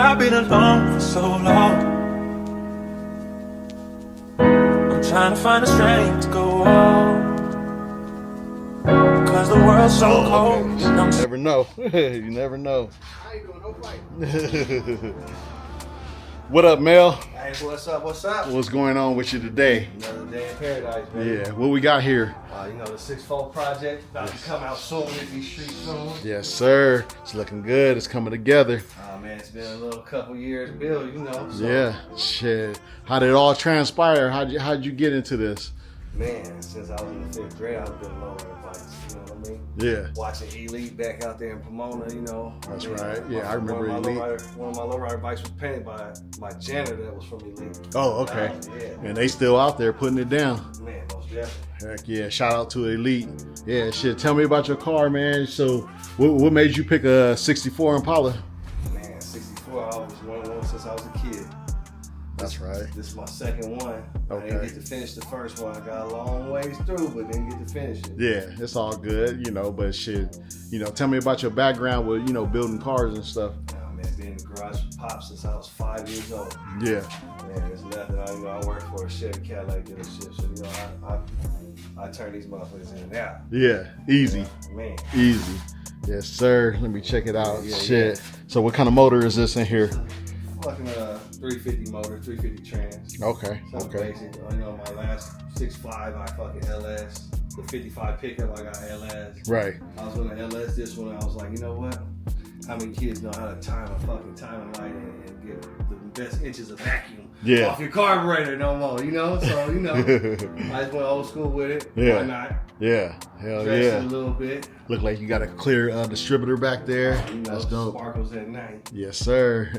I've been alone for so long. I'm trying to find the strength to go on. Cause the world's so cold. Okay. You never know. You never know. I ain't doing no fighting. What up, Mel? Hey, what's up? What's up? What's going on with you today? Another day in paradise, man. Yeah, what we got here? You know, the 6-fold project about to come out soon, hit these streets soon. Yes, sir. It's looking good. It's coming together. Oh, man, it's been a little couple years build, you know. So, Yeah, shit. How did it all transpire? How'd you get into this? man, since I was in the 5th grade, I've been lowering bikes, you know what I mean? Yeah. Watching Elite back out there in Pomona, you know. That's right. Yeah, I remember Elite. One of my lowrider bikes was painted by my janitor that was from Elite. Oh, okay. Yeah. And they still out there putting it down. Man, most definitely. Heck yeah, shout out to Elite. Yeah, shit, tell me about your car, man. So, what made you pick a 64 Impala? Man, 64, I was one since I was a kid. That's right. This is my second one. Okay. I didn't get to finish the first one. I got a long ways through, but didn't get to finish it. Yeah, it's all good, you know, but shit, you know, tell me about your background with, you know, building cars and stuff. Oh, man, been in the garage with Pop since I was 5 years old. Yeah. Man, there's nothing. I work for a Chevy Cadillac dealership, so, you know, I turn these motherfuckers in and out. Yeah, easy. Man. Easy. Yes, sir. Let me check it out. Yeah, Shit. yeah. So what kind of motor is this in here? Fucking 350 motor, 350 trans. Okay. Something Okay. basic. You know, my last 6.5, I fucking LS. The 55 pickup, I got LS. Right. I was gonna LS this one. I was like, you know what? How many kids know how to time a fucking timing light and get the best inches of vacuum off your carburetor no more? You know, so you know, I just went old school with it. Yeah. Why not? Yeah. Hell Dress yeah. it a little bit. Look like you got a clear distributor back there. You know, That's dope. sparkles at night. Yes, sir.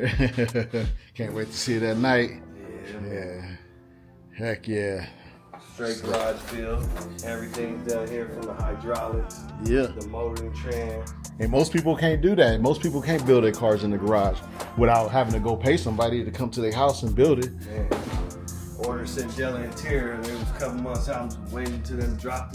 Can't wait to see it at night. Yeah. Yeah. Heck yeah. Straight garage feel. Everything's done here from the hydraulics, Yeah. the motor and trans. And most people can't do that. Most people can't build their cars in the garage without having to go pay somebody to come to their house and build it. Man. Ordered Sindela interior. It was a couple months out. I was waiting to them drop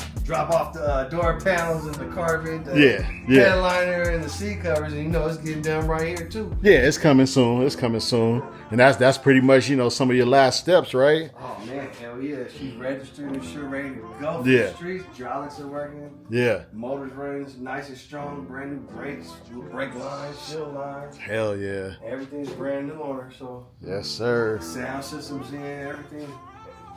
off the door panels and the carpet, the headliner and the seat covers, and you know it's getting done right here too. Yeah, it's coming soon. It's coming soon. And that's pretty much, you know, some of your last steps, right? Oh man, hell yeah. She's registered and sure ready to go for Yeah. the streets. Hydraulics are working. Yeah. Motors running nice and strong, brand new brakes, brake lines, shield lines. Hell yeah. Everything's brand new on her, so Yes, sir. sound systems in, everything.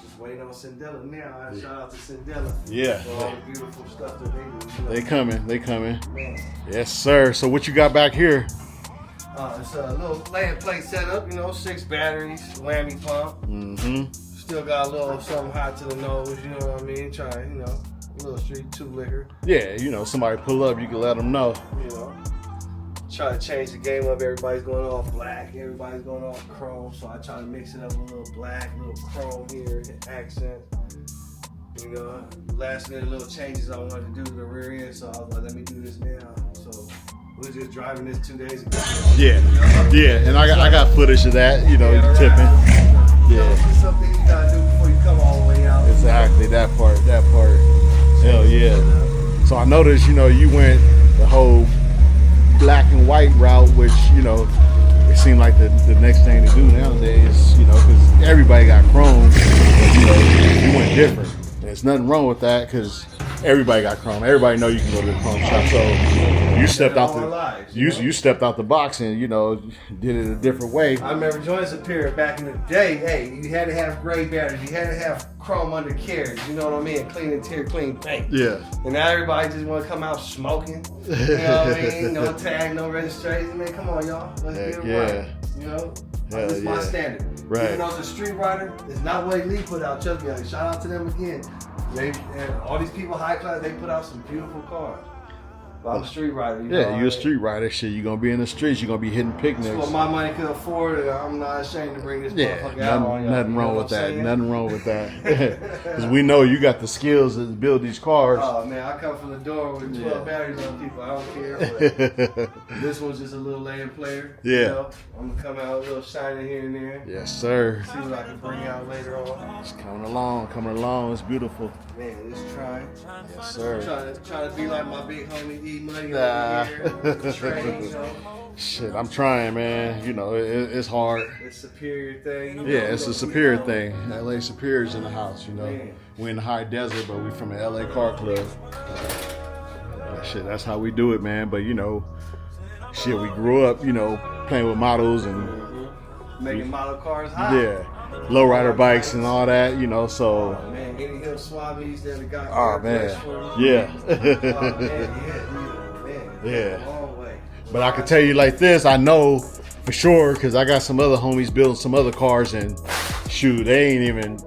Just waiting on Sindela now. Shout out to Sindela. Yeah. For all the beautiful stuff that they do. You know, They coming. They coming. man. Yes, sir. So what you got back here? It's a little land plate setup, you know, 6 batteries, whammy pump. Mm-hmm. Still got a little something hot to the nose, you know what I mean? Try, you know, a little street 2 liquor, Yeah, you know, somebody pull up, you can let them know. you know. Try to change the game up. Everybody's going all black, everybody's going all chrome, so I try to mix it up with a little black, a little chrome here, accent. You know, last minute little changes I wanted to do to the rear end, so I was like, let me do this now. So we was just driving this 2 days ago. Yeah. Yeah, and I got footage of that, you know, Yeah, tipping. right. Yeah. It's just something you gotta do before you come all the way out. Exactly, that part. Hell yeah. So I noticed, you know, you went the whole black and white route, which, you know, it seemed like the next thing to do nowadays, you know, because everybody got chrome, but, you know, you went different. And there's nothing wrong with that because everybody got chrome. Everybody know you can go to the chrome shop. So you stepped out you stepped out the box and, you know, did it a different way. I remember joining Superior back in the day. Hey, you had to have gray batteries. You had to have chrome undercarriage. You know what I mean? Clean interior, clean paint. Yeah. And now everybody just want to come out smoking. You know what I mean? No tag, no registration. Man, come on, y'all. Let's get it right. You know? That's my standard. Right. Even though it's a street rider, it's not what Elite put out. Trust me. Shout out to them again. And all these people high class, they put out some beautiful cars. But I'm a street rider. You're a street rider. Shit, you're gonna be in the streets. You're gonna be hitting picnics. That's what my money could afford, and I'm not ashamed to bring this motherfucker out on y'all. Nothing wrong with that. Nothing wrong with that. Because we know you got the skills to build these cars. Oh man, I come from the door with 12 batteries on people. I don't care. But this one's just a little lane player. Yeah. You know? I'm gonna come out a little shiny here and there. Yes, sir. See what I can bring out later on. It's coming along. It's beautiful. Man, let's try. Yes, sir. Trying to be like my big homie D money over here. Train, Shit, I'm trying, man. You know, it's hard. It's Superior thing. Yeah, it's a Superior thing. LA Superior's in the house, you know. Man. We're in the high desert, but we from the LA Car Club. Shit, that's how we do it, man. But, you know, shit, we grew up, you know, playing with models and making model cars hot. Yeah, lowrider bikes and all that, you know. So. Oh, man, any hill swabbies that got. Oh man, yeah. Oh, man, yeah. Long way. But I can tell you like this, I know for sure because I got some other homies building some other cars and shoot, they ain't even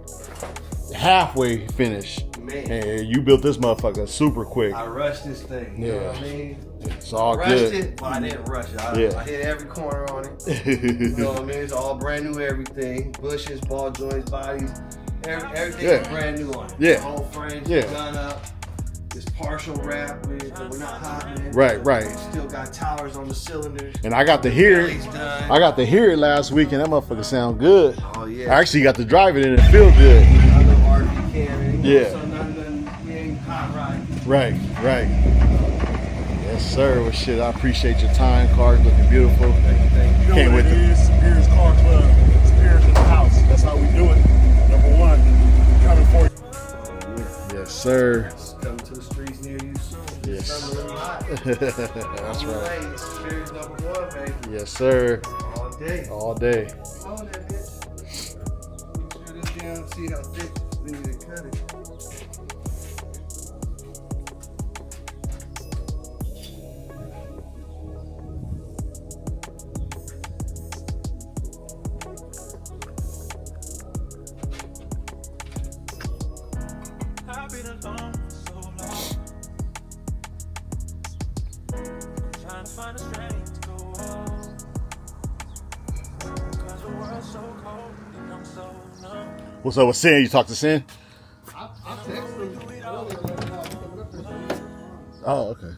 halfway finished. Man. And you built this motherfucker super quick. I rushed this thing. You know what I mean? It's all I good. rushed it, but I didn't rush it. I hit every corner on it. You know what I mean? It's all brand new everything. Bushes, ball joints, bodies. Everything's brand new on it. Yeah. The whole frame's done up. It's partial wrap. We're not hot, man. Right. Still got towers on the cylinders. And I got to hear it. I got to hear it last week, and that motherfucker sound good. Oh yeah. I actually got to drive it, and it feel good. I know RV cam. Yeah. So nothing ain't hot right. Right. Yes, sir. Well, shit, I appreciate your time. Car's looking beautiful. Thank you. You know what it is? Superior's Car Club. Superior's in the house. That's how we do it. Number one, coming for you. Yes, sir. Coming to the streets near you soon. Yes. Summer really hot. That's right. Superior's number one, baby. Yes, sir. All day. All day. Oh, that bitch. Screw this down. See how thick we need to cut it. I've been alone for so long. Trying to find the strength to go on. Cause the world's so cold and I'm so numb. What's up with Sin? You talk to Sin? I texted him earlier. Oh, okay.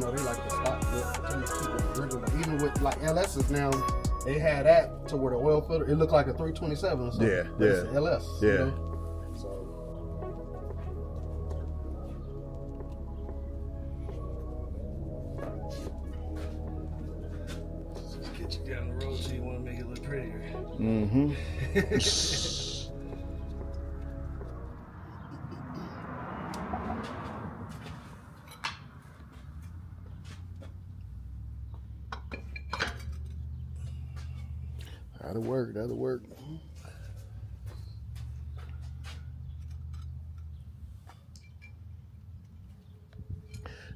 They like the stock look. Even with like LS's now, they had that to where the oil filter, it looked like a 327 or something. Yeah. It's an LS. Yeah. You know? So. Just get you down the road so you want to make it look prettier. Mm-hmm. That'll work.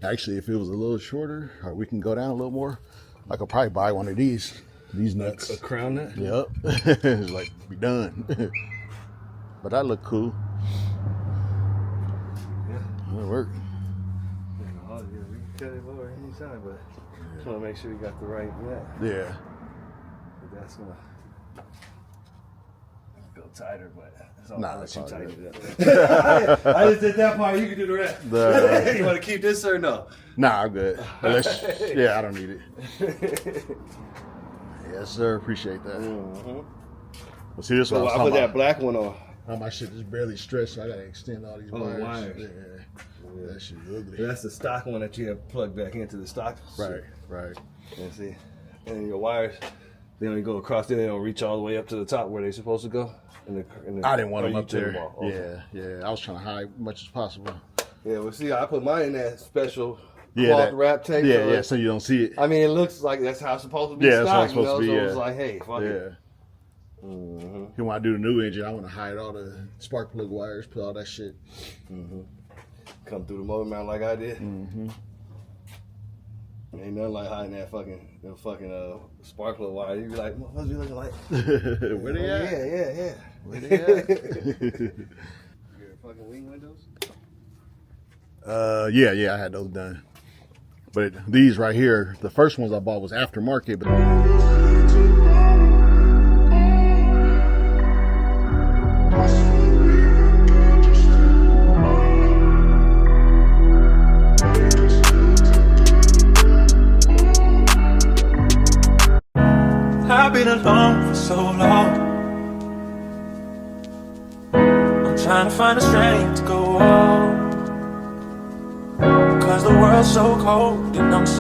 Actually, if it was a little shorter, or we can go down a little more, I could probably buy one of these nuts. A crown nut? Yep. It's like, be done. But that look cool. Yeah. That'll work. Oh, yeah, we can cut it lower anytime, but just want to make sure we got the right nut. Yeah. That's gonna go tighter, but it's all Nah, let it's you all tighten good. it up. I just did that part. You can do the rest. You want to keep this or no? Nah, I'm good. Unless, yeah, I don't need it. Yes, sir. Appreciate that. Mm-hmm. Well, see, this So one I put that black one on. my shit just barely stretched, so I gotta extend all these wires. wires. Yeah. That shit ugly. That's the stock one that you have plugged back into the stock. Right. And see, and your wires, they only go across there. They don't reach all the way up to the top where they're supposed to go. I didn't want oh, them you up took there. them off. Okay. Yeah. I was trying to hide as much as possible. Yeah, well, see, I put mine in that special Yeah, cloth that- wrap tape. Yeah, so you don't see it. I mean, it looks like that's how it's supposed to be. Yeah, that's how stock, it's supposed to be, So yeah. it's like, hey, fuck Yeah. it. Mm-hmm. And when I do the new engine, I want to hide all the spark plug wires, put all that shit. Come through the motor mount like I did. Mm-hmm. Ain't nothing like hiding that fucking spark plug wire. You be like, what must be looking like? Where they at? Yeah. Where they at? Your fucking wing windows? Yeah, I had those done. But these right here, the first ones I bought was aftermarket, but been alone for so long. I'm trying to find the strength to go on. Cause the world's so cold and I'm so